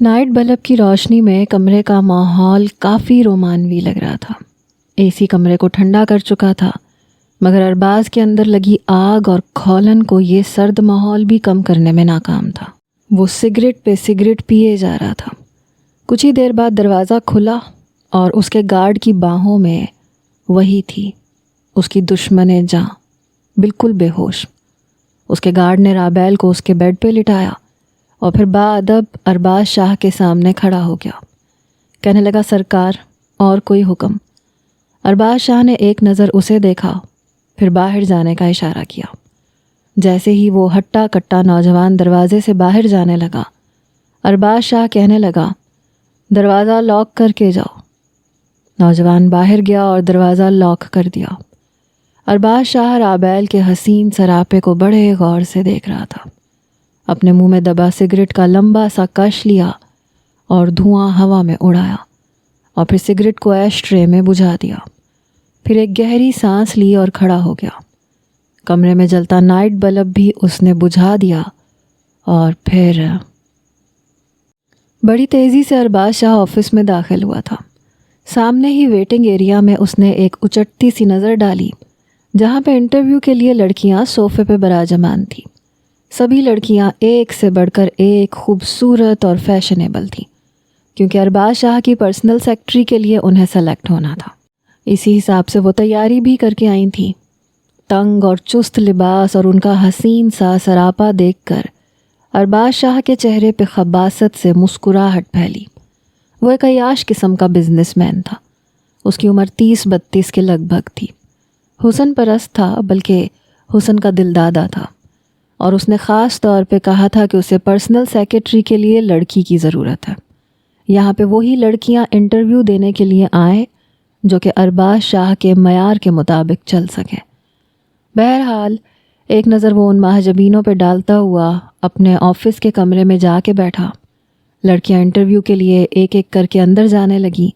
Night bulb کی روشنی میں کمرے کا ماحول کافی رومانوی لگ رہا تھا۔ اے سی کمرے کو ٹھنڈا کر چکا تھا، مگر ارباز کے اندر لگی آگ اور کھولن کو یہ سرد ماحول بھی کم کرنے میں ناکام تھا۔ وہ سگریٹ پہ سگریٹ پیے جا رہا تھا۔ کچھ ہی دیر بعد دروازہ کھلا اور اس کے گارڈ کی باہوں میں وہی تھی، اس کی دشمن جاں، بالکل بے ہوش۔ اس کے گارڈ نے رابیل کو اس کے بیڈ پہ لٹایا اور پھر باادب ارباز شاہ کے سامنے کھڑا ہو گیا۔ کہنے لگا، سرکار، اور کوئی حکم؟ ارباز شاہ نے ایک نظر اسے دیکھا، پھر باہر جانے کا اشارہ کیا۔ جیسے ہی وہ ہٹا کٹا نوجوان دروازے سے باہر جانے لگا، ارباز شاہ کہنے لگا، دروازہ لاک کر کے جاؤ۔ نوجوان باہر گیا اور دروازہ لاک کر دیا۔ ارباز شاہ رابیل کے حسین سراپے کو بڑے غور سے دیکھ رہا تھا۔ اپنے منہ میں دبا سگریٹ کا لمبا سا کش لیا اور دھواں ہوا میں اڑایا، اور پھر سگریٹ کو ایش ٹرے میں بجھا دیا۔ پھر ایک گہری سانس لی اور کھڑا ہو گیا۔ کمرے میں جلتا نائٹ بلب بھی اس نے بجھا دیا، اور پھر بڑی تیزی سے ارباز شاہ آفس میں داخل ہوا تھا۔ سامنے ہی ویٹنگ ایریا میں اس نے ایک اچٹتی سی نظر ڈالی، جہاں پہ انٹرویو کے لیے لڑکیاں صوفے پہ براجمان تھیں۔ سبھی لڑکیاں ایک سے بڑھ کر ایک خوبصورت اور فیشنیبل تھیں، کیونکہ ارباز شاہ کی پرسنل سیکرٹری کے لیے انہیں سلیکٹ ہونا تھا۔ اسی حساب سے وہ تیاری بھی کر کے آئی تھیں۔ تنگ اور چست لباس اور ان کا حسین سا سراپا دیکھ کر ارباز شاہ کے چہرے پہ خباثت سے مسکراہٹ پھیلی۔ وہ ایک عیاش قسم کا بزنس مین تھا۔ اس کی عمر 30-32 کے لگ بھگ تھی۔ حسن پرست تھا، بلکہ حسن کا دلدادہ تھا، اور اس نے خاص طور پہ کہا تھا کہ اسے پرسنل سیکرٹری کے لیے لڑکی کی ضرورت ہے۔ یہاں پہ وہی لڑکیاں انٹرویو دینے کے لیے آئیں جو کہ ارباز شاہ کے معیار کے مطابق چل سکیں۔ بہرحال ایک نظر وہ ان محجبینوں پہ ڈالتا ہوا اپنے آفس کے کمرے میں جا کے بیٹھا۔ لڑکیاں انٹرویو کے لیے ایک ایک کر کے اندر جانے لگیں۔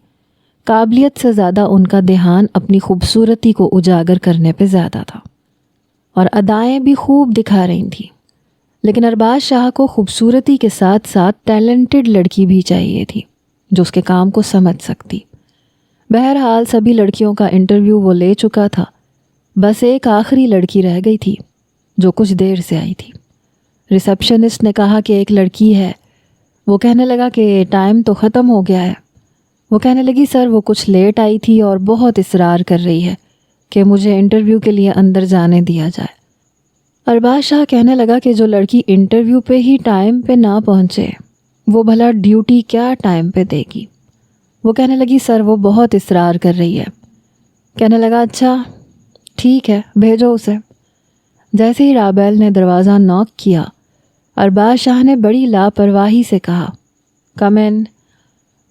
قابلیت سے زیادہ ان کا دھیان اپنی خوبصورتی کو اجاگر کرنے پہ زیادہ تھا، اور ادائیں بھی خوب دکھا رہی تھیں۔ لیکن ارباز شاہ کو خوبصورتی کے ساتھ ساتھ ٹیلنٹڈ لڑکی بھی چاہیے تھی، جو اس کے کام کو سمجھ سکتی۔ بہرحال سبھی لڑکیوں کا انٹرویو وہ لے چکا تھا، بس ایک آخری لڑکی رہ گئی تھی جو کچھ دیر سے آئی تھی۔ ریسیپشنسٹ نے کہا کہ ایک لڑکی ہے۔ وہ کہنے لگا کہ ٹائم تو ختم ہو گیا ہے۔ وہ کہنے لگی، سر وہ کچھ لیٹ آئی تھی اور بہت اصرار کر رہی ہے کہ مجھے انٹرویو کے لیے اندر جانے دیا جائے۔ ارباز شاہ کہنے لگا کہ جو لڑکی انٹرویو پہ ہی ٹائم پہ نہ پہنچے، وہ بھلا ڈیوٹی کیا ٹائم پہ دے گی؟ وہ کہنے لگی، سر وہ بہت اصرار کر رہی ہے۔ کہنے لگا، اچھا ٹھیک ہے، بھیجو اسے۔ جیسے ہی رابیل نے دروازہ نوک کیا، ارباز شاہ نے بڑی لاپرواہی سے کہا، کم ان۔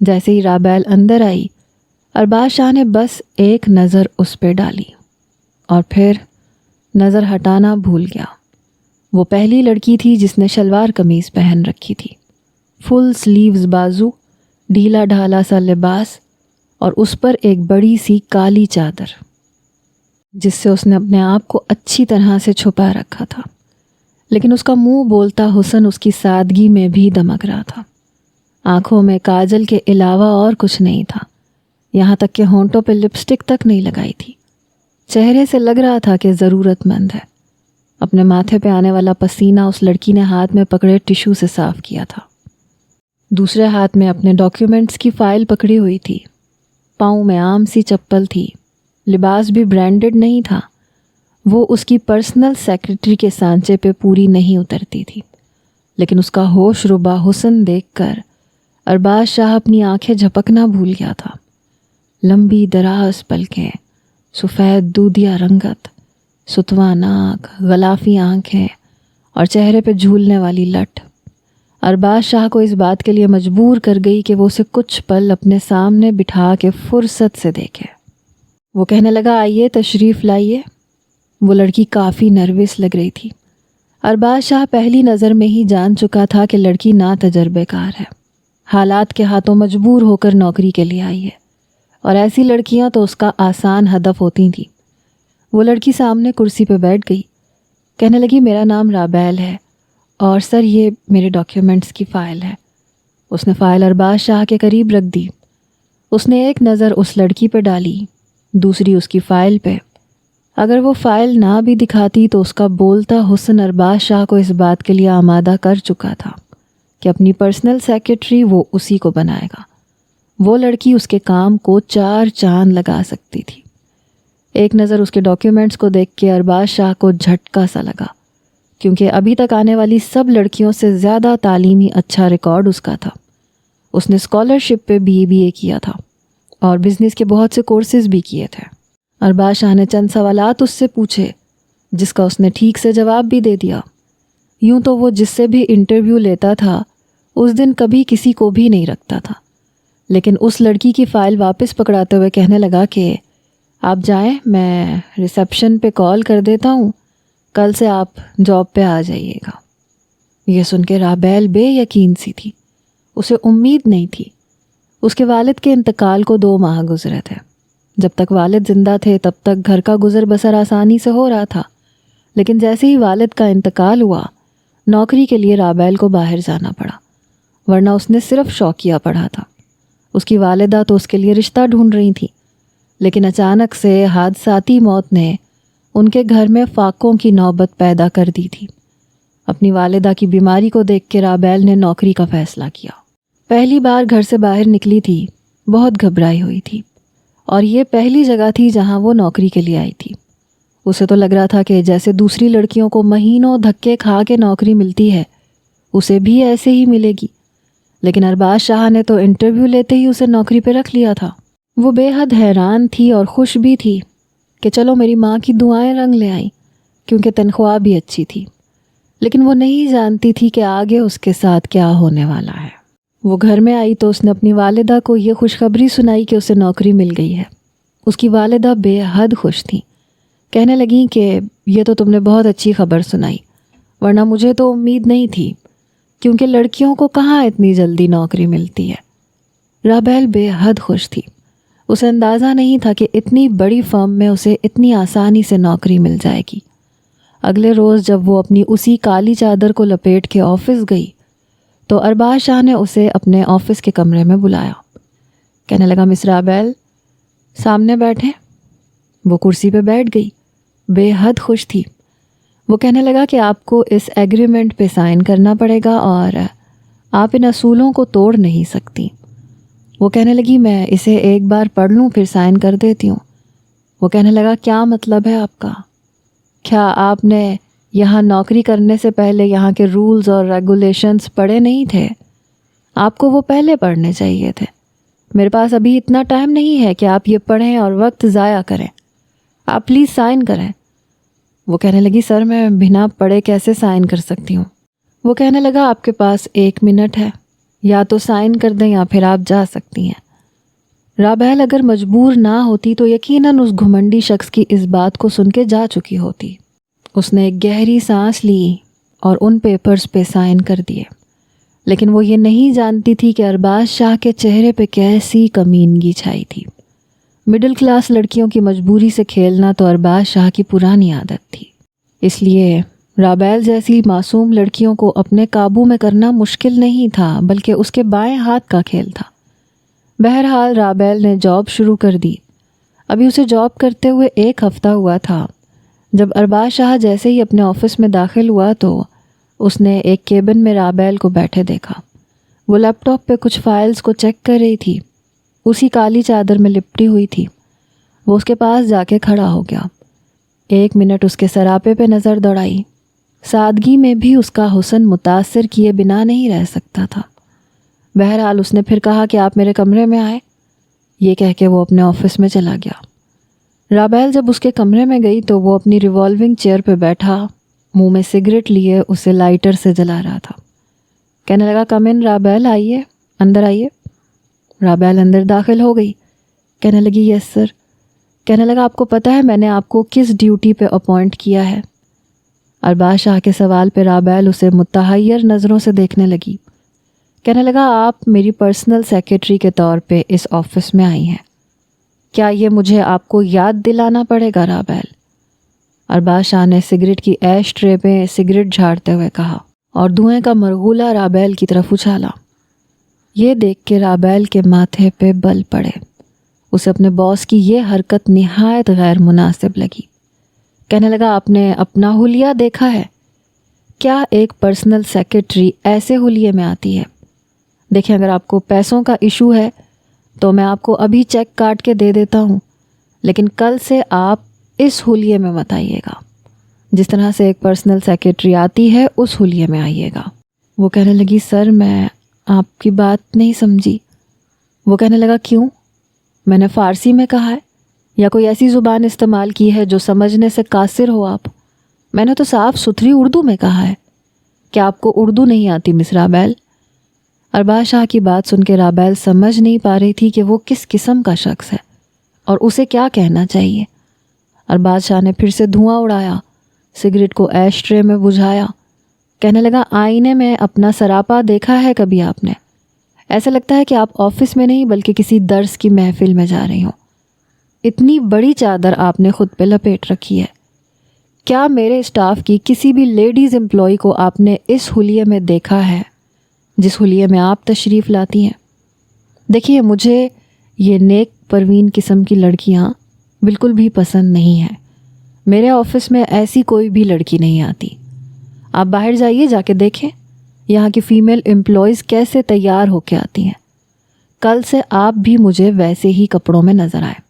جیسے ہی رابیل اندر آئی، ارباز شاہ نے بس ایک نظر اس پہ ڈالی اور پھر نظر ہٹانا بھول گیا۔ وہ پہلی لڑکی تھی جس نے شلوار قمیض پہن رکھی تھی، فل سلیوز بازو، ڈھیلا ڈھالا سا لباس، اور اس پر ایک بڑی سی کالی چادر جس سے اس نے اپنے آپ کو اچھی طرح سے چھپا رکھا تھا۔ لیکن اس کا منہ بولتا حسن اس کی سادگی میں بھی دمک رہا تھا۔ آنکھوں میں کاجل کے علاوہ اور کچھ نہیں تھا، یہاں تک کہ ہونٹوں پہ لپسٹک تک نہیں لگائی تھی۔ چہرے سے لگ رہا تھا کہ ضرورت مند ہے۔ اپنے ماتھے پہ آنے والا پسینہ اس لڑکی نے ہاتھ میں پکڑے ٹیشو سے صاف کیا تھا۔ دوسرے ہاتھ میں اپنے ڈاکیومنٹس کی فائل پکڑی ہوئی تھی۔ پاؤں میں عام سی چپل تھی۔ لباس بھی برانڈڈ نہیں تھا۔ وہ اس کی پرسنل سیکرٹری کے سانچے پہ پوری نہیں اترتی تھی، لیکن اس کا ہوش ربا حسن دیکھ کر ارباز شاہ اپنی آنکھیں جھپکنا بھول گیا تھا۔ لمبی دراز پلکیں، سفید دودھیا رنگت، ستواں ناک، غلافی آنکھیں اور چہرے پہ جھولنے والی لٹ ارباز شاہ کو اس بات کے لیے مجبور کر گئی کہ وہ اسے کچھ پل اپنے سامنے بٹھا کے فرصت سے دیکھے۔ وہ کہنے لگا، آئیے تشریف لائیے۔ وہ لڑکی کافی نروس لگ رہی تھی۔ ارباز شاہ پہلی نظر میں ہی جان چکا تھا کہ لڑکی نا تجربے کار ہے، حالات کے ہاتھوں مجبور ہو کر نوکری کے لیے آئی ہے، اور ایسی لڑکیاں تو اس کا آسان ہدف ہوتی تھیں۔ وہ لڑکی سامنے کرسی پہ بیٹھ گئی، کہنے لگی، میرا نام رابیل ہے، اور سر یہ میرے ڈاکیومنٹس کی فائل ہے۔ اس نے فائل ارباز شاہ کے قریب رکھ دی۔ اس نے ایک نظر اس لڑکی پہ ڈالی، دوسری اس کی فائل پہ۔ اگر وہ فائل نہ بھی دکھاتی تو اس کا بولتا حسن ارباز شاہ کو اس بات کے لیے آمادہ کر چکا تھا کہ اپنی پرسنل سیکرٹری وہ اسی کو بنائے گا۔ وہ لڑکی اس کے کام کو 4 چاند لگا سکتی تھی۔ ایک نظر اس کے ڈاکیومنٹس کو دیکھ کے ارباز شاہ کو جھٹکا سا لگا، کیونکہ ابھی تک آنے والی سب لڑکیوں سے زیادہ تعلیمی اچھا ریکارڈ اس کا تھا۔ اس نے اسکالرشپ پہ BA کیا تھا اور بزنس کے بہت سے کورسز بھی کیے تھے۔ ارباز شاہ نے چند سوالات اس سے پوچھے، جس کا اس نے ٹھیک سے جواب بھی دے دیا۔ یوں تو وہ جس سے بھی انٹرویو لیتا تھا اس دن کبھی کسی کو بھی نہیں رکھتا تھا، لیکن اس لڑکی کی فائل واپس پکڑاتے ہوئے کہنے لگا کہ آپ جائیں، میں ریسیپشن پہ کال کر دیتا ہوں، کل سے آپ جاب پہ آ جائیے گا۔ یہ سن کے رابیل بے یقین سی تھی، اسے امید نہیں تھی۔ اس کے والد کے انتقال کو 2 ماہ گزرے تھے۔ جب تک والد زندہ تھے تب تک گھر کا گزر بسر آسانی سے ہو رہا تھا، لیکن جیسے ہی والد کا انتقال ہوا، نوکری کے لیے رابیل کو باہر جانا پڑا، ورنہ اس نے صرف شوقیہ پڑھا تھا۔ اس کی والدہ تو اس کے لیے رشتہ ڈھونڈ رہی تھی، لیکن اچانک سے حادثاتی موت نے ان کے گھر میں فاقوں کی نوبت پیدا کر دی تھی۔ اپنی والدہ کی بیماری کو دیکھ کے رابیل نے نوکری کا فیصلہ کیا۔ پہلی بار گھر سے باہر نکلی تھی، بہت گھبرائی ہوئی تھی، اور یہ پہلی جگہ تھی جہاں وہ نوکری کے لیے آئی تھی۔ اسے تو لگ رہا تھا کہ جیسے دوسری لڑکیوں کو مہینوں دھکے کھا کے نوکری ملتی ہے، اسے بھی ایسے ہی ملے گی، لیکن ارباز شاہ نے تو انٹرویو لیتے ہی اسے نوکری پہ رکھ لیا تھا۔ وہ بے حد حیران تھی اور خوش بھی تھی کہ چلو میری ماں کی دعائیں رنگ لے آئیں، کیونکہ تنخواہ بھی اچھی تھی، لیکن وہ نہیں جانتی تھی کہ آگے اس کے ساتھ کیا ہونے والا ہے۔ وہ گھر میں آئی تو اس نے اپنی والدہ کو یہ خوشخبری سنائی کہ اسے نوکری مل گئی ہے۔ اس کی والدہ بے حد خوش تھیں، کہنے لگیں کہ یہ تو تم نے بہت اچھی خبر سنائی، ورنہ مجھے تو امید نہیں تھی، کیونکہ لڑکیوں کو کہاں اتنی جلدی نوکری ملتی ہے۔ رابیل بے حد خوش تھی، اسے اندازہ نہیں تھا کہ اتنی بڑی فرم میں اسے اتنی آسانی سے نوکری مل جائے گی۔ اگلے روز جب وہ اپنی اسی کالی چادر کو لپیٹ کے آفس گئی تو ارباز شاہ نے اسے اپنے آفس کے کمرے میں بلایا۔ کہنے لگا مس رابیل سامنے بیٹھیں۔ وہ کرسی پہ بیٹھ گئی، بے حد خوش تھی۔ وہ کہنے لگا کہ آپ کو اس ایگریمنٹ پہ سائن کرنا پڑے گا اور آپ ان اصولوں کو توڑ نہیں سکتی۔ وہ کہنے لگی میں اسے ایک بار پڑھ لوں پھر سائن کر دیتی ہوں۔ وہ کہنے لگا کیا مطلب ہے آپ کا؟ کیا آپ نے یہاں نوکری کرنے سے پہلے یہاں کے رولز اور ریگولیشنز پڑھے نہیں تھے؟ آپ کو وہ پہلے پڑھنے چاہیے تھے۔ میرے پاس ابھی اتنا ٹائم نہیں ہے کہ آپ یہ پڑھیں اور وقت ضائع کریں۔ آپ پلیز سائن کریں۔ وہ کہنے لگی سر میں بنا پڑھے کیسے سائن کر سکتی ہوں؟ وہ کہنے لگا آپ کے پاس 1 منٹ ہے، یا تو سائن کر دیں یا پھر آپ جا سکتی ہیں۔ رابیل اگر مجبور نہ ہوتی تو یقیناً اس گھمنڈی شخص کی اس بات کو سن کے جا چکی ہوتی۔ اس نے ایک گہری سانس لی اور ان پیپرز پہ سائن کر دیے، لیکن وہ یہ نہیں جانتی تھی کہ ارباز شاہ کے چہرے پہ کیسی کمینگی چھائی تھی۔ مڈل کلاس لڑکیوں کی مجبوری سے کھیلنا تو ارباز شاہ کی پرانی عادت تھی، اس لیے رابیل جیسی معصوم لڑکیوں کو اپنے قابو میں کرنا مشکل نہیں تھا، بلکہ اس کے بائیں ہاتھ کا کھیل تھا۔ بہرحال رابیل نے جاب شروع کر دی۔ ابھی اسے جاب کرتے ہوئے 1 ہفتہ ہوا تھا جب ارباز شاہ جیسے ہی اپنے آفس میں داخل ہوا تو اس نے ایک کیبن میں رابیل کو بیٹھے دیکھا۔ وہ لیپ ٹاپ پہ کچھ فائلز کو چیک کر رہی تھی، اسی کالی چادر میں لپٹی ہوئی تھی۔ وہ اس کے پاس جا کے کھڑا ہو گیا، 1 منٹ اس کے سراپے پہ نظر دوڑائی۔ سادگی میں بھی اس کا حسن متاثر کیے بنا نہیں رہ سکتا تھا۔ بہرحال اس نے پھر کہا کہ آپ میرے کمرے میں آئے۔ یہ کہہ کے وہ اپنے آفس میں چلا گیا۔ رابیل جب اس کے کمرے میں گئی تو وہ اپنی ریوالونگ چیئر پہ بیٹھا، منہ میں سگریٹ لیے اسے لائٹر سے جلا رہا تھا۔ کہنے لگا کم ان رابیل، آئیے، اندر آئیے۔ رابیل اندر داخل ہو گئی، کہنے لگی یس سر۔ کہنے لگا آپ کو پتہ ہے میں نے آپ کو کس ڈیوٹی پہ اپوائنٹ کیا ہے؟ ارباز شاہ کے سوال پہ رابیل اسے متحیر نظروں سے دیکھنے لگی۔ کہنے لگا آپ میری پرسنل سیکرٹری کے طور پہ اس آفس میں آئی ہیں، کیا یہ مجھے آپ کو یاد دلانا پڑے گا رابیل؟ ارباز شاہ نے سگریٹ کی ایش ٹرے پہ سگریٹ جھاڑتے ہوئے کہا اور دھوئیں کا مرغولہ رابیل کی طرف اچھالا۔ یہ دیکھ کے رابیل کے ماتھے پہ بل پڑے۔ اسے اپنے باس کی یہ حرکت نہایت غیر مناسب لگی۔ کہنے لگا آپ نے اپنا حلیہ دیکھا ہے؟ کیا ایک پرسنل سیکرٹری ایسے حلیے میں آتی ہے؟ دیکھیں اگر آپ کو پیسوں کا ایشو ہے تو میں آپ کو ابھی چیک کاٹ کے دے دیتا ہوں، لیکن کل سے آپ اس حلیے میں مت آئیے گا۔ جس طرح سے ایک پرسنل سیکرٹری آتی ہے اس حلیے میں آئیے گا۔ وہ کہنے لگی سر میں آپ کی بات نہیں سمجھی۔ وہ کہنے لگا کیوں؟ میں نے فارسی میں کہا ہے یا کوئی ایسی زبان استعمال کی ہے جو سمجھنے سے قاصر ہو آپ؟ میں نے تو صاف ستھری اردو میں کہا ہے۔ کیا آپ کو اردو نہیں آتی مس رابیل؟ ارباز شاہ کی بات سن کے رابیل سمجھ نہیں پا رہی تھی کہ وہ کس قسم کا شخص ہے اور اسے کیا کہنا چاہیے۔ ارباز شاہ نے پھر سے دھواں اڑایا، سگریٹ کو ایش ٹرے میں بجھایا۔ کہنے لگا آئینے میں اپنا سراپا دیکھا ہے کبھی آپ نے؟ ایسا لگتا ہے کہ آپ آفس میں نہیں بلکہ کسی درس کی محفل میں جا رہی ہوں۔ اتنی بڑی چادر آپ نے خود پہ لپیٹ رکھی ہے۔ کیا میرے اسٹاف کی کسی بھی لیڈیز امپلائی کو آپ نے اس حلیے میں دیکھا ہے جس حلیے میں آپ تشریف لاتی ہیں؟ دیکھیے مجھے یہ نیک پروین قسم کی لڑکیاں بالکل بھی پسند نہیں ہیں۔ میرے آفس میں ایسی کوئی بھی لڑکی نہیں آتی۔ آپ باہر جائیے، جا کے دیکھیں یہاں کی فیمیل امپلائیز کیسے تیار ہو کے آتی ہیں۔ کل سے آپ بھی مجھے ویسے ہی کپڑوں میں نظر آئے۔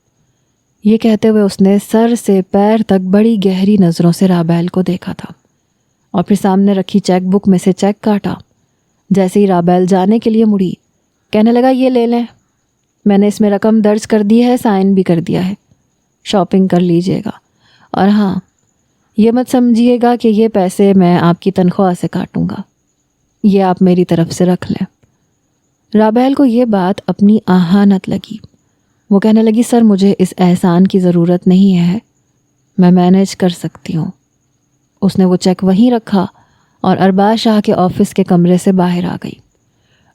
یہ کہتے ہوئے اس نے سر سے پیر تک بڑی گہری نظروں سے رابیل کو دیکھا تھا اور پھر سامنے رکھی چیک بک میں سے چیک کاٹا۔ جیسے ہی رابیل جانے کے لیے مڑی، کہنے لگا یہ لے لیں، میں نے اس میں رقم درج کر دی ہے، سائن بھی کر دیا ہے، شاپنگ کر لیجئے گا، اور ہاں یہ مت سمجھیے گا کہ یہ پیسے میں آپ کی تنخواہ سے کاٹوں گا، یہ آپ میری طرف سے رکھ لیں۔ رابیل کو یہ بات اپنی اہانت لگی۔ وہ کہنے لگی سر مجھے اس احسان کی ضرورت نہیں ہے، میں مینیج کر سکتی ہوں۔ اس نے وہ چیک وہیں رکھا اور ارباز شاہ کے آفس کے کمرے سے باہر آ گئی۔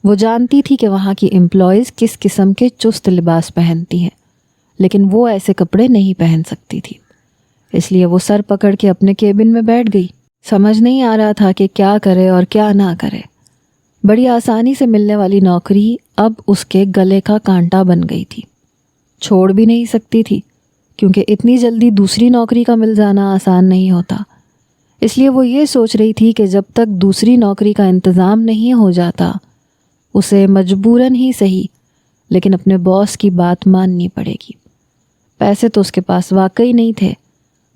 وہ جانتی تھی کہ وہاں کی امپلائیز کس قسم کے چست لباس پہنتی ہیں، لیکن وہ ایسے کپڑے نہیں پہن سکتی تھی، اس لیے وہ سر پکڑ کے اپنے کیبن میں بیٹھ گئی۔ سمجھ نہیں آ رہا تھا کہ کیا کرے اور کیا نہ کرے۔ بڑی آسانی سے ملنے والی نوکری اب اس کے گلے کا کانٹا بن گئی تھی۔ چھوڑ بھی نہیں سکتی تھی کیونکہ اتنی جلدی دوسری نوکری کا مل جانا آسان نہیں ہوتا۔ اس لیے وہ یہ سوچ رہی تھی کہ جب تک دوسری نوکری کا انتظام نہیں ہو جاتا اسے مجبوراً ہی صحیح لیکن اپنے باس کی بات ماننی پڑے گی۔ پیسے تو اس کے پاس واقعی نہیں تھے،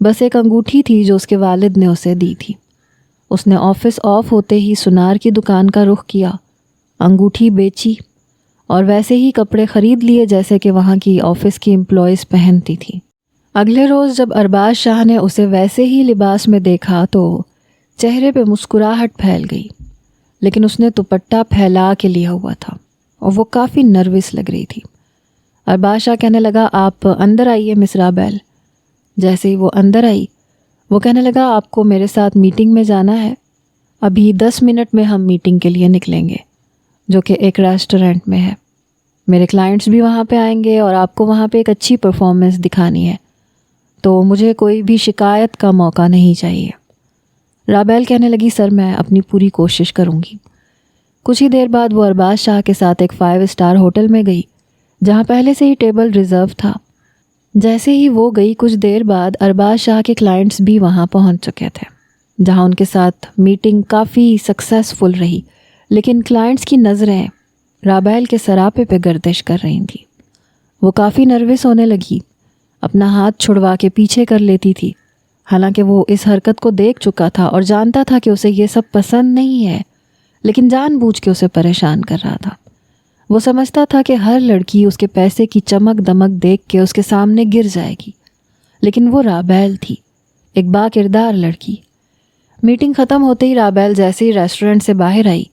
بس ایک انگوٹھی تھی جو اس کے والد نے اسے دی تھی۔ اس نے آفس آف ہوتے ہی سنار کی دکان کا رخ کیا، انگوٹھی بیچی اور ویسے ہی کپڑے خرید لیے جیسے کہ وہاں کی آفس کی امپلائیز پہنتی تھی۔ اگلے روز جب ارباز شاہ نے اسے ویسے ہی لباس میں دیکھا تو چہرے پہ مسکراہٹ پھیل گئی، لیکن اس نے دوپٹہ پھیلا کے لیا ہوا تھا اور وہ کافی نروس لگ رہی تھی۔ ارباز شاہ کہنے لگا آپ اندر آئیے مس رابیل۔ جیسے ہی وہ اندر آئی وہ کہنے لگا آپ کو میرے ساتھ میٹنگ میں جانا ہے، ابھی 10 منٹ میں ہم میٹنگ کے لیے نکلیں گے جو کہ ایک ریسٹورنٹ میں ہے۔ میرے کلائنٹس بھی وہاں پہ آئیں گے اور آپ کو وہاں پہ ایک اچھی پرفارمنس دکھانی ہے، تو مجھے کوئی بھی شکایت کا موقع نہیں چاہیے۔ رابیل کہنے لگی سر میں اپنی پوری کوشش کروں گی۔ کچھ ہی دیر بعد وہ ارباز شاہ کے ساتھ ایک 5 اسٹار ہوٹل میں گئی جہاں پہلے سے ہی ٹیبل ریزرو تھا۔ جیسے ہی وہ گئی کچھ دیر بعد ارباز شاہ کے کلائنٹس بھی وہاں پہنچ چکے تھے، جہاں ان کے ساتھ میٹنگ کافی سکسیسفل رہی، لیکن کلائنٹس کی نظریں رابیل کے سراپے پہ گردش کر رہی تھیں۔ وہ کافی نروس ہونے لگی، اپنا ہاتھ چھڑوا کے پیچھے کر لیتی تھی، حالانکہ وہ اس حرکت کو دیکھ چکا تھا اور جانتا تھا کہ اسے یہ سب پسند نہیں ہے، لیکن جان بوجھ کے اسے پریشان کر رہا تھا۔ وہ سمجھتا تھا کہ ہر لڑکی اس کے پیسے کی چمک دمک دیکھ کے اس کے سامنے گر جائے گی، لیکن وہ رابیل تھی، ایک با کردار لڑکی۔ میٹنگ ختم ہوتے ہی رابیل جیسے ہی ریسٹورنٹ سے باہر آئی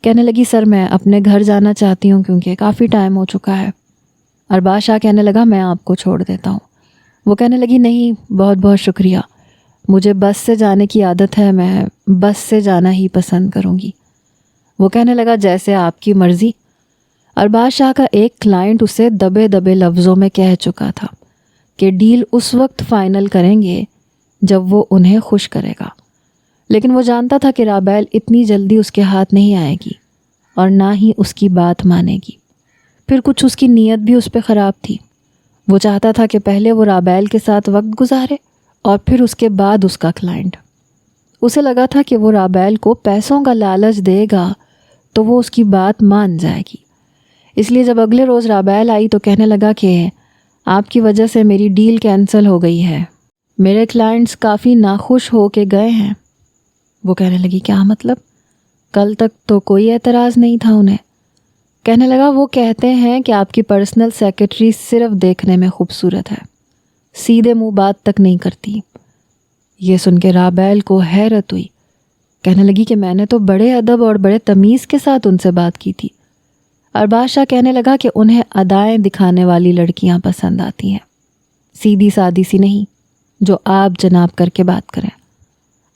کہنے لگی سر میں اپنے گھر جانا چاہتی ہوں کیونکہ کافی ٹائم ہو چکا ہے۔ ارباز شاہ کہنے لگا میں آپ کو چھوڑ دیتا ہوں۔ وہ کہنے لگی نہیں بہت بہت شکریہ، مجھے بس سے جانے کی عادت ہے، میں بس سے جانا ہی پسند کروں گی۔ وہ کہنے لگا جیسے آپ کی مرضی۔ ارباز شاہ کا ایک کلائنٹ اسے دبے دبے لفظوں میں کہہ چکا تھا کہ ڈیل اس وقت فائنل کریں گے جب وہ انہیں خوش کرے گا، لیکن وہ جانتا تھا کہ رابیل اتنی جلدی اس کے ہاتھ نہیں آئے گی اور نہ ہی اس کی بات مانے گی۔ پھر کچھ اس کی نیت بھی اس پہ خراب تھی۔ وہ چاہتا تھا کہ پہلے وہ رابیل کے ساتھ وقت گزارے اور پھر اس کے بعد اس کا کلائنٹ۔ اسے لگا تھا کہ وہ رابیل کو پیسوں کا لالچ دے گا تو وہ اس کی بات مان جائے گی۔ اس لیے جب اگلے روز رابیل آئی تو کہنے لگا کہ آپ کی وجہ سے میری ڈیل کینسل ہو گئی ہے، میرے کلائنٹس کافی ناخوش ہو کے گئے ہیں۔ وہ کہنے لگی کیا مطلب؟ کل تک تو کوئی اعتراض نہیں تھا انہیں۔ کہنے لگا وہ کہتے ہیں کہ آپ کی پرسنل سیکرٹری صرف دیکھنے میں خوبصورت ہے، سیدھے منہ بات تک نہیں کرتی۔ یہ سن کے رابیل کو حیرت ہوئی۔ کہنے لگی کہ میں نے تو بڑے ادب اور بڑے تمیز کے ساتھ ان سے بات کی تھی۔ ارباز شاہ کہنے لگا کہ انہیں ادائیں دکھانے والی لڑکیاں پسند آتی ہیں، سیدھی سادی سی نہیں جو آپ جناب کر کے بات کریں۔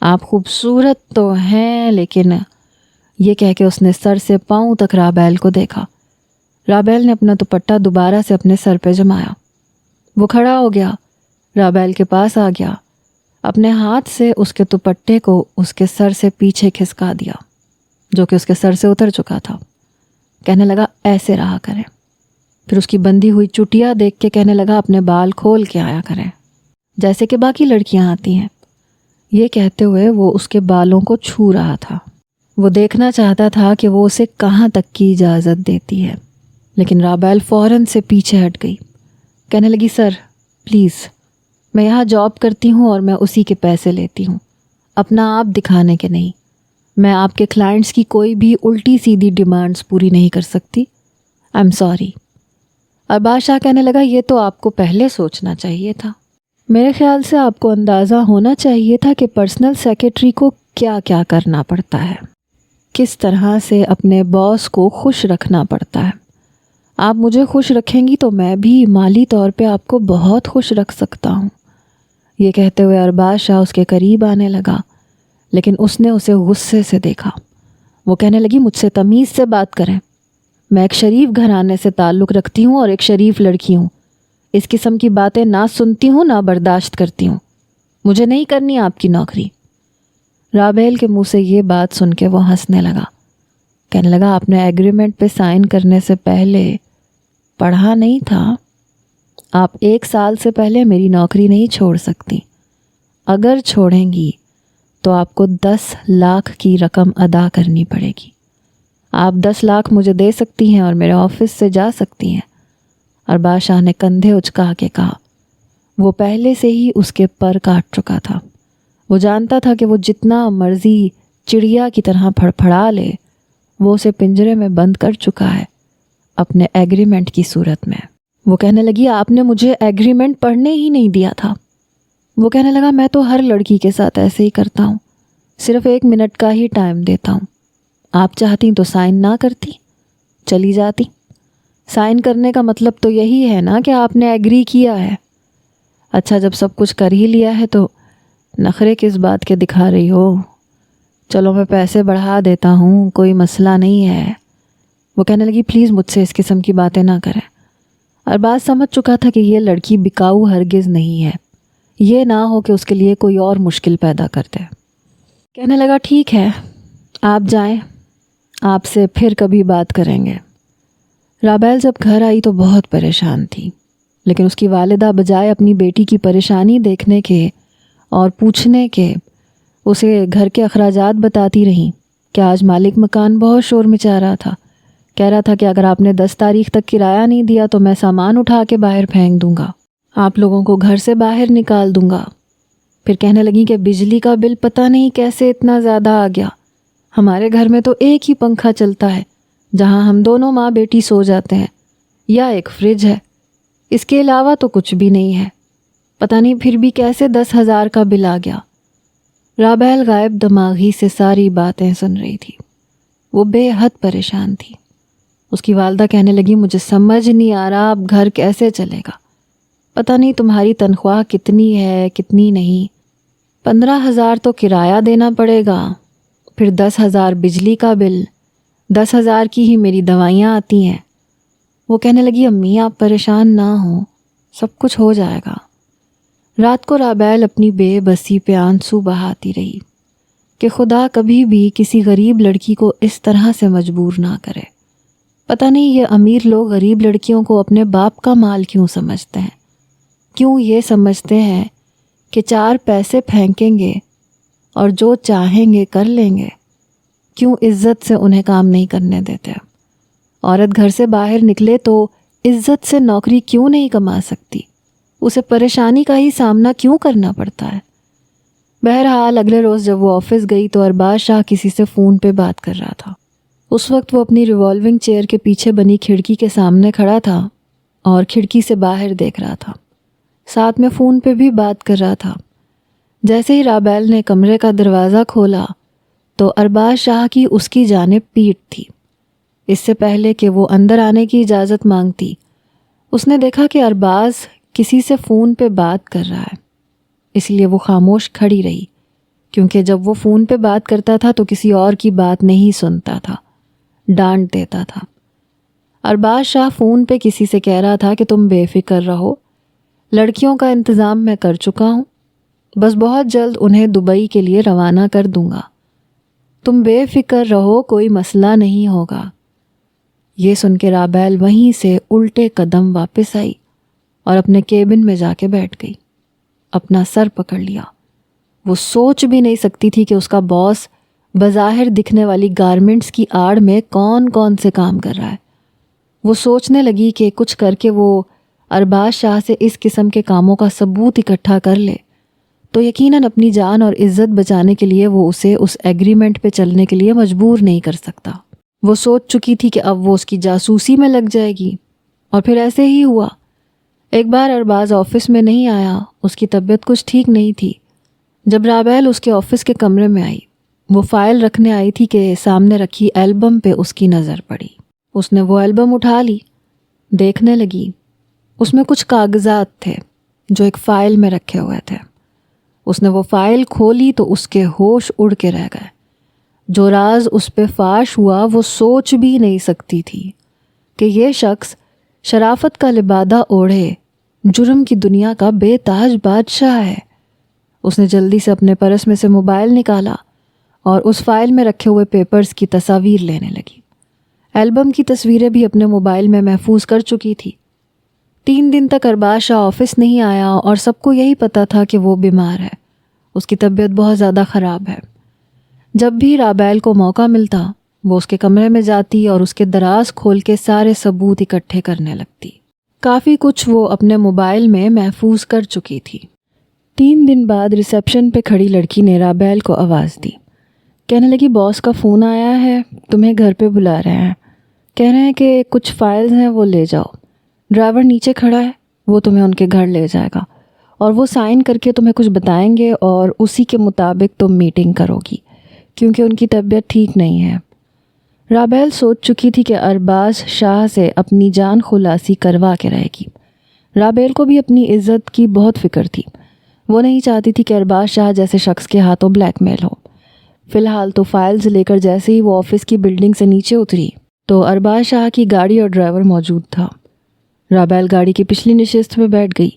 آپ خوبصورت تو ہیں لیکن یہ کہہ کے اس نے سر سے پاؤں تک رابیل کو دیکھا۔ رابیل نے اپنا دوپٹہ دوبارہ سے اپنے سر پہ جمایا۔ وہ کھڑا ہو گیا، رابیل کے پاس آ گیا، اپنے ہاتھ سے اس کے دوپٹے کو اس کے سر سے پیچھے کھسکا دیا جو کہ اس کے سر سے اتر چکا تھا۔ کہنے لگا ایسے رہا کریں۔ پھر اس کی بندھی ہوئی چٹیا دیکھ کے کہنے لگا اپنے بال کھول کے آیا کریں جیسے کہ باقی لڑکیاں آتی ہیں۔ یہ کہتے ہوئے وہ اس کے بالوں کو چھو رہا تھا۔ وہ دیکھنا چاہتا تھا کہ وہ اسے کہاں تک کی اجازت دیتی ہے، لیکن رابیل فوراً سے پیچھے ہٹ گئی۔ کہنے لگی سر پلیز، میں یہاں جاب کرتی ہوں اور میں اسی کے پیسے لیتی ہوں، اپنا آپ دکھانے کے نہیں۔ میں آپ کے کلائنٹس کی کوئی بھی الٹی سیدھی ڈیمانڈز پوری نہیں کر سکتی۔ I am sorry. Arbaz Shah کہنے لگا یہ تو آپ کو پہلے سوچنا چاہیے تھا۔ میرے خیال سے آپ کو اندازہ ہونا چاہیے تھا کہ پرسنل سیکرٹری کو کیا کیا کرنا پڑتا ہے، کس طرح سے اپنے باس کو خوش رکھنا پڑتا ہے۔ آپ مجھے خوش رکھیں گی تو میں بھی مالی طور پہ آپ کو بہت خوش رکھ سکتا ہوں۔ یہ کہتے ہوئے ارباز شاہ اس کے قریب آنے لگا، لیکن اس نے اسے غصے سے دیکھا۔ وہ کہنے لگی مجھ سے تمیز سے بات کریں، میں ایک شریف گھرانے سے تعلق رکھتی ہوں اور ایک شریف لڑکی ہوں۔ اس قسم کی باتیں نہ سنتی ہوں نہ برداشت کرتی ہوں۔ مجھے نہیں کرنی آپ کی نوکری۔ رابیل کے منہ سے یہ بات سن کے وہ ہنسنے لگا۔ کہنے لگا آپ نے ایگریمنٹ پہ سائن کرنے سے پہلے پڑھا نہیں تھا؟ آپ 1 سال سے پہلے میری نوکری نہیں چھوڑ سکتی۔ اگر چھوڑیں گی تو آپ کو 10 لاکھ کی رقم ادا کرنی پڑے گی۔ آپ 10 لاکھ مجھے دے سکتی ہیں اور میرے آفس سے جا سکتی ہیں۔ ارباز شاہ نے کندھے اچکا کے کہا۔ وہ پہلے سے ہی اس کے پر کاٹ چکا تھا۔ وہ جانتا تھا کہ وہ جتنا مرضی چڑیا کی طرح پھڑپھڑا لے، وہ اسے پنجرے میں بند کر چکا ہے اپنے ایگریمنٹ کی صورت میں۔ وہ کہنے لگی آپ نے مجھے ایگریمنٹ پڑھنے ہی نہیں دیا تھا۔ وہ کہنے لگا میں تو ہر لڑکی کے ساتھ ایسے ہی کرتا ہوں، صرف 1 منٹ کا ہی ٹائم دیتا ہوں۔ آپ چاہتی تو سائن نہ کرتی، چلی جاتی۔ سائن کرنے کا مطلب تو یہی ہے نا کہ آپ نے ایگری کیا ہے۔ اچھا جب سب کچھ کر ہی لیا ہے تو نخرے کس بات کے دکھا رہی ہو؟ چلو میں پیسے بڑھا دیتا ہوں، کوئی مسئلہ نہیں ہے۔ وہ کہنے لگی پلیز مجھ سے اس قسم کی باتیں نہ کریں۔ ارباز سمجھ چکا تھا کہ یہ لڑکی بکاؤ ہرگز نہیں ہے، یہ نہ ہو کہ اس کے لیے کوئی اور مشکل پیدا کر دے۔ کہنے لگا ٹھیک ہے آپ جائیں، آپ سے پھر کبھی بات کریں گے۔ رابیل جب گھر آئی تو بہت پریشان تھی، لیکن اس کی والدہ بجائے اپنی بیٹی کی پریشانی دیکھنے کے اور پوچھنے کے اسے گھر کے اخراجات بتاتی رہیں کہ آج مالک مکان بہت شور مچا رہا تھا، کہہ رہا تھا کہ اگر آپ نے 10 تاریخ تک کرایہ نہیں دیا تو میں سامان اٹھا کے باہر پھینک دوں گا، آپ لوگوں کو گھر سے باہر نکال دوں گا۔ پھر کہنے لگی کہ بجلی کا بل پتہ نہیں کیسے اتنا زیادہ آ گیا، ہمارے گھر میں تو ایک ہی پنکھا چلتا ہے جہاں ہم دونوں ماں بیٹی سو جاتے ہیں، یا ایک فریج ہے، اس کے علاوہ تو کچھ بھی نہیں ہے، پتہ نہیں پھر بھی کیسے 10,000 کا بل آ گیا۔ رابیل غائب دماغی سے ساری باتیں سن رہی تھی، وہ بے حد پریشان تھی۔ اس کی والدہ کہنے لگی مجھے سمجھ نہیں آ رہا اب گھر کیسے چلے گا، پتہ نہیں تمہاری تنخواہ کتنی ہے کتنی نہیں، 15,000 تو کرایہ دینا پڑے گا، پھر 10,000 بجلی کا بل، 10,000 کی ہی میری دوائیاں آتی ہیں۔ وہ کہنے لگی امی آپ پریشان نہ ہوں، سب کچھ ہو جائے گا۔ رات کو رابیل اپنی بے بسی پہ آنسو بہاتی رہی، کہ خدا کبھی بھی کسی غریب لڑکی کو اس طرح سے مجبور نہ کرے۔ پتہ نہیں یہ امیر لوگ غریب لڑکیوں کو اپنے باپ کا مال کیوں سمجھتے ہیں؟ کیوں یہ سمجھتے ہیں کہ 4 پیسے پھینکیں گے اور جو چاہیں گے کر لیں گے؟ کیوں عزت سے انہیں کام نہیں کرنے دیتے؟ عورت گھر سے باہر نکلے تو عزت سے نوکری کیوں نہیں کما سکتی؟ اسے پریشانی کا ہی سامنا کیوں کرنا پڑتا ہے؟ بہرحال اگلے روز جب وہ آفس گئی تو ارباز شاہ کسی سے فون پہ بات کر رہا تھا۔ اس وقت وہ اپنی ریوالونگ چیئر کے پیچھے بنی کھڑکی کے سامنے کھڑا تھا اور کھڑکی سے باہر دیکھ رہا تھا، ساتھ میں فون پہ بھی بات کر رہا تھا۔ جیسے ہی رابعل نے کمرے کا دروازہ کھولا تو ارباز شاہ کی اس کی جانب پیٹھ تھی۔ اس سے پہلے کہ وہ اندر آنے کی اجازت مانگتی، اس نے دیکھا کہ ارباز کسی سے فون پہ بات کر رہا ہے، اس لیے وہ خاموش کھڑی رہی، کیونکہ جب وہ فون پہ بات کرتا تھا تو کسی اور کی بات نہیں سنتا تھا، ڈانٹ دیتا تھا۔ ارباز شاہ فون پہ کسی سے کہہ رہا تھا کہ تم بے فکر رہو، لڑکیوں کا انتظام میں کر چکا ہوں، بس بہت جلد انہیں دبئی کے لیے روانہ کر دوں گا، تم بے فکر رہو، کوئی مسئلہ نہیں ہوگا۔ یہ سن کے رابعل وہیں سے الٹے قدم واپس آئی اور اپنے کیبن میں جا کے بیٹھ گئی، اپنا سر پکڑ لیا۔ وہ سوچ بھی نہیں سکتی تھی کہ اس کا باس بظاہر دکھنے والی گارمنٹس کی آڑ میں کون کون سے کام کر رہا ہے۔ وہ سوچنے لگی کہ کچھ کر کے وہ ارباز شاہ سے اس قسم کے کاموں کا ثبوت اکٹھا کر لے تو یقیناً اپنی جان اور عزت بچانے کے لیے وہ اسے اس ایگریمنٹ پہ چلنے کے لیے مجبور نہیں کر سکتا۔ وہ سوچ چکی تھی کہ اب وہ اس کی جاسوسی میں لگ جائے گی، اور پھر ایسے ہی ہوا۔ ایک بار ارباز آفس میں نہیں آیا، اس کی طبیعت کچھ ٹھیک نہیں تھی۔ جب رابعل اس کے آفس کے کمرے میں آئی، وہ فائل رکھنے آئی تھی کہ سامنے رکھی البم پہ اس کی نظر پڑی۔ اس نے وہ البم اٹھا لی، دیکھنے لگی۔ اس میں کچھ کاغذات تھے جو ایک فائل میں رکھے ہوئے تھے۔ اس نے وہ فائل کھولی تو اس کے ہوش اڑ کے رہ گئے۔ جو راز اس پہ فاش ہوا وہ سوچ بھی نہیں سکتی تھی کہ یہ شخص شرافت کا لبادہ اوڑھے جرم کی دنیا کا بے تاج بادشاہ ہے۔ اس نے جلدی سے اپنے پرس میں سے موبائل نکالا اور اس فائل میں رکھے ہوئے پیپرز کی تصاویر لینے لگی۔ البم کی تصویریں بھی اپنے موبائل میں محفوظ کر چکی تھی۔ 3 دن تک ارباز شاہ آفس نہیں آیا اور سب کو یہی پتہ تھا کہ وہ بیمار ہے، اس کی طبیعت بہت زیادہ خراب ہے۔ جب بھی رابعل کو موقع ملتا وہ اس کے کمرے میں جاتی اور اس کے دراز کھول کے سارے ثبوت اکٹھے کرنے لگتی۔ کافی کچھ وہ اپنے موبائل میں محفوظ کر چکی تھی۔ 3 دن بعد ریسیپشن پہ کھڑی لڑکی نے رابعل کو آواز دی، کہنے لگی باس کا فون آیا ہے، تمہیں گھر پہ بلا رہے ہیں، کہہ رہے ہیں کہ کچھ فائلز ہیں وہ لے جاؤ، ڈرائیور نیچے کھڑا ہے، وہ تمہیں ان کے گھر لے جائے گا اور وہ سائن کر کے تمہیں کچھ بتائیں گے اور اسی کے مطابق تم میٹنگ کرو گی، کیونکہ ان کی طبیعت ٹھیک نہیں ہے۔ رابعل سوچ چکی تھی کہ ارباز شاہ سے اپنی جان خلاصی کروا کے رہے گی۔ رابعل کو بھی اپنی عزت کی بہت فکر تھی، وہ نہیں چاہتی تھی کہ ارباز شاہ جیسے شخص کے ہاتھوں بلیک میل ہو۔ فی الحال تو فائلز لے کر جیسے ہی وہ آفس کی بلڈنگ سے نیچے اتری تو ارباز شاہ کی گاڑی اور ڈرائیور موجود تھا۔ رابعل گاڑی کی پچھلی نشست میں بیٹھ گئی،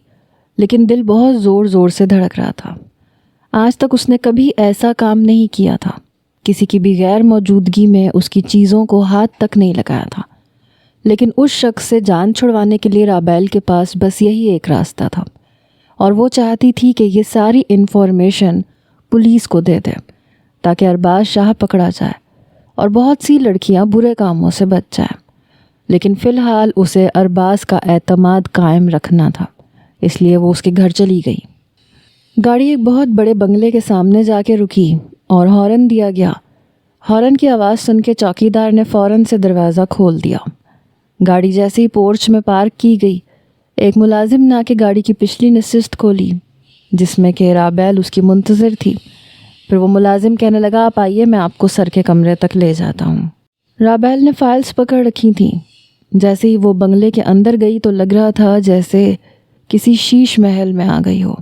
لیکن دل بہت زور زور سے دھڑک رہا تھا۔ آج تک اس نے کبھی ایسا کام نہیں کیا تھا، کسی کی بھی غیر موجودگی میں اس کی چیزوں کو ہاتھ تک نہیں لگایا تھا، لیکن اس شخص سے جان چھڑوانے کے لیے رابعل کے پاس بس یہی ایک راستہ تھا، اور وہ چاہتی تھی کہ یہ ساری انفارمیشن پولیس کو دے دے تاکہ ارباز شاہ پکڑا جائے اور بہت سی لڑکیاں برے کاموں سے بچ جائیں۔ لیکن فی الحال اسے ارباز کا اعتماد قائم رکھنا تھا، اس لیے وہ اس کے گھر چلی گئی۔ گاڑی ایک بہت بڑے بنگلے کے سامنے جا کے رکی اور ہارن دیا گیا۔ ہارن کی آواز سن کے چوکیدار نے فوراً سے دروازہ کھول دیا۔ گاڑی جیسے ہی پورچ میں پارک کی گئی، ایک ملازم نے آ کے گاڑی کی پچھلی نشست کھولی جس میں کہ رابعل اس کی منتظر تھی۔ پھر وہ ملازم کہنے لگا، آپ آئیے، میں آپ کو سر کے کمرے تک لے جاتا ہوں۔ رابعل نے فائلز پکڑ رکھی تھیں۔ جیسے ہی وہ بنگلے کے اندر گئی تو لگ رہا تھا جیسے کسی شیش محل میں آ گئی ہو۔